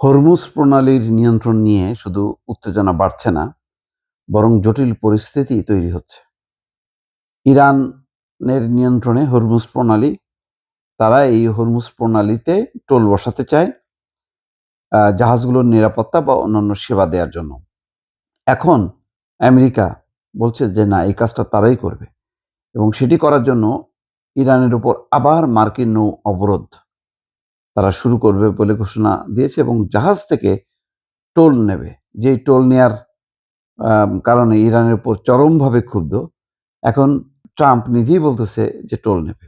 Hormuz প্রণালীর নিয়ন্ত্রণ নিয়ে শুধু উত্তেজনা বাড়ছে না, বরং জটিল পরিস্থিতি তৈরি হচ্ছে। ইরানের নিয়ন্ত্রণে হরমুজ প্রণালী, তারা এই হরমুজ প্রণালীতে টোল বসাতে চায় জাহাজগুলোর নিরাপত্তা বা অন্যান্য সেবা দেওয়ার জন্য। এখন আমেরিকা বলছে যে না, এই কাজটা তারাই করবে এবং সেটি করার জন্য ইরানের উপর আবার মার্কিন নৌ অবরোধ তারা শুরু করবে বলে ঘোষণা দিয়েছে এবং জাহাজ থেকে টোল নেবে। যেই টোল নেয়ার কারণে ইরানের উপর চরমভাবে ক্ষুব্ধ। এখন ট্রাম্প নিজেই বলতেছে যে টোল নেবে।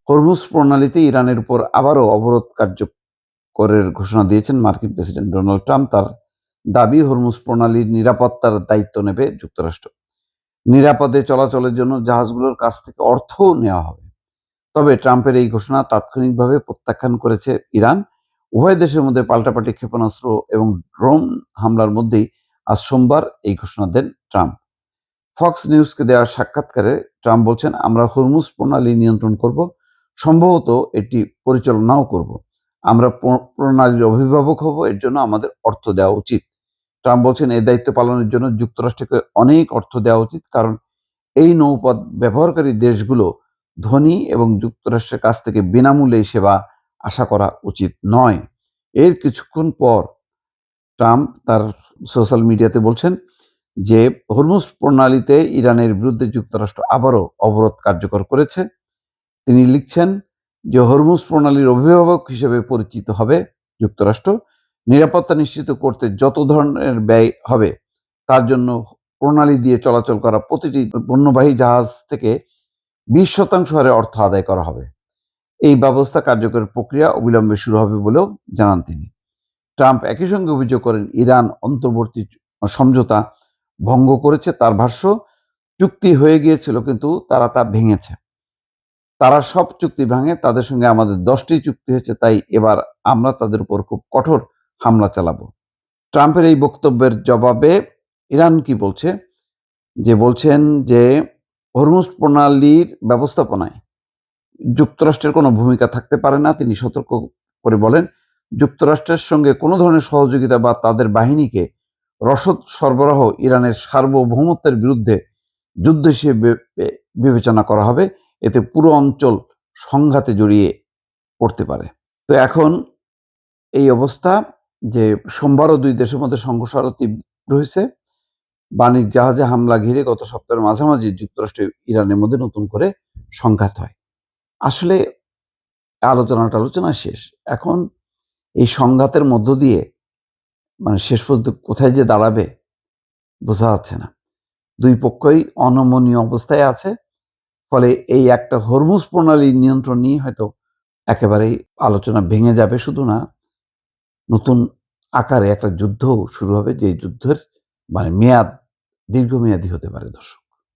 হরমুজ প্রণালীতে ইরানের উপর আবারও অবরোধ কার্যকরের ঘোষণা দিয়েছেন মার্কিন প্রেসিডেন্ট ডোনাল্ড ট্রাম্প। তার দাবি, হরমুজ প্রণালীর নিরাপত্তার দায়িত্ব নেবে যুক্তরাষ্ট্র। নিরাপদে চলাচলের জন্য জাহাজগুলোর কাছ থেকে অর্থও নেওয়া হবে। তবে ট্রাম্পের এই ঘোষণা তাৎক্ষণিকভাবে প্রত্যাখ্যান করেছে ইরান। উভয় দেশের মধ্যে পাল্টাপাল্টি ক্ষেপণাস্ত্র এবং ড্রোন হামলার মধ্যেই আজ সোমবার এই ঘোষণা দেন ট্রাম্প। ফক্স নিউজকে দেওয়া সাক্ষাৎকারে ট্রাম্প বলছেন, আমরা হরমুজ প্রণালী নিয়ন্ত্রণ করব, সম্ভবত এটি পরিচালনাও করব। আমরা প্রণালীর অভিভাবক হব, এর জন্য আমাদের অর্থ দেওয়া উচিত। ট্রাম্প বলছেন, এই দায়িত্ব পালনের জন্য যুক্তরাষ্ট্রকে অনেক অর্থ দেওয়া উচিত, কারণ এই নৌপথ ব্যবহারকারী দেশগুলো ধনী এবং যুক্তরাষ্ট্রের কাছ থেকে বিনামূল্যে সেবা আশা করা উচিত নয়। এর কিছুক্ষণ পর ট্রাম্প তার সোশ্যাল মিডিয়াতে বলছেন যে হরমুজ প্রণালীতে ইরানের বিরুদ্ধে যুক্তরাষ্ট্র আবারও অবরোধ কার্যকর করেছে। তিনি লিখছেন যে হরমুজ প্রণালীর অভিভাবক হিসেবে পরিচিত হবে যুক্তরাষ্ট্র। নিরাপত্তা নিশ্চিত করতে যত ধরনের ব্যয় হবে তার জন্য প্রণালী দিয়ে চলাচল করা প্রতিটি পণ্যবাহী জাহাজ থেকে 20% হারে অর্থ আদায় করা হবে। এই ব্যবস্থা কার্যকরের প্রক্রিয়া অবিলম্বে শুরু হবে বলেও জানান তিনি। ট্রাম্প একই সঙ্গে অভিযোগ করেন, ইরান অন্তর্বর্তী সমঝোতা ভঙ্গ করেছে। তার ভাষ্য, চুক্তি হয়ে গিয়েছিল কিন্তু তারা তা ভেঙেছে। তারা সব চুক্তি ভাঙে, তাদের সঙ্গে আমাদের 10টি চুক্তি হয়েছে, তাই এবার আমরা তাদের উপর খুব কঠোর হামলা চালাবো। ট্রাম্পের এই বক্তব্যের জবাবে ইরান কি বলছে, বলছেন যে হরমুজ প্রণালীর ব্যবস্থাপনায় যুক্তরাষ্ট্রের কোনো ভূমিকা থাকতে পারে না। তিনি সতর্ক করে বলেন, যুক্তরাষ্ট্রের সঙ্গে কোনো ধরনের সহযোগিতা বা তাদের বাহিনীকে রসদ সরবরাহ ইরানের সার্বভৌমত্বের বিরুদ্ধে যুদ্ধ হিসেবে বিবেচনা করা হবে। এতে পুরো অঞ্চল সংঘাতে জড়িয়ে পড়তে পারে। তো এখন এই অবস্থা যে সোমবারও দুই দেশের মধ্যে সংঘর্ষ আরো তীব্র হয়েছে। বাণিজ্য জাহাজে হামলা ঘিরে গত সপ্তাহের মাঝামাঝি যুক্তরাষ্ট্র ইরানের মধ্যে নতুন করে সংঘাত হয়। আসলে আলোচনা শেষ। এখন এই সংঘাতের মধ্য দিয়ে শেষ পর্যন্ত কোথায় যে দাঁড়াবে বোঝা যাচ্ছে না। দুই পক্ষই অনমনীয় অবস্থায় আছে। ফলে এই একটা হরমুজ প্রণালী নিয়ন্ত্রণ নিয়ে হয়তো একেবারেই আলোচনা ভেঙে যাবে। শুধু না, নতুন আকারে একটা যুদ্ধও শুরু হবে, যে যুদ্ধের মেয়াদ দীর্ঘমেয়াদী হতে পারে। দর্শক।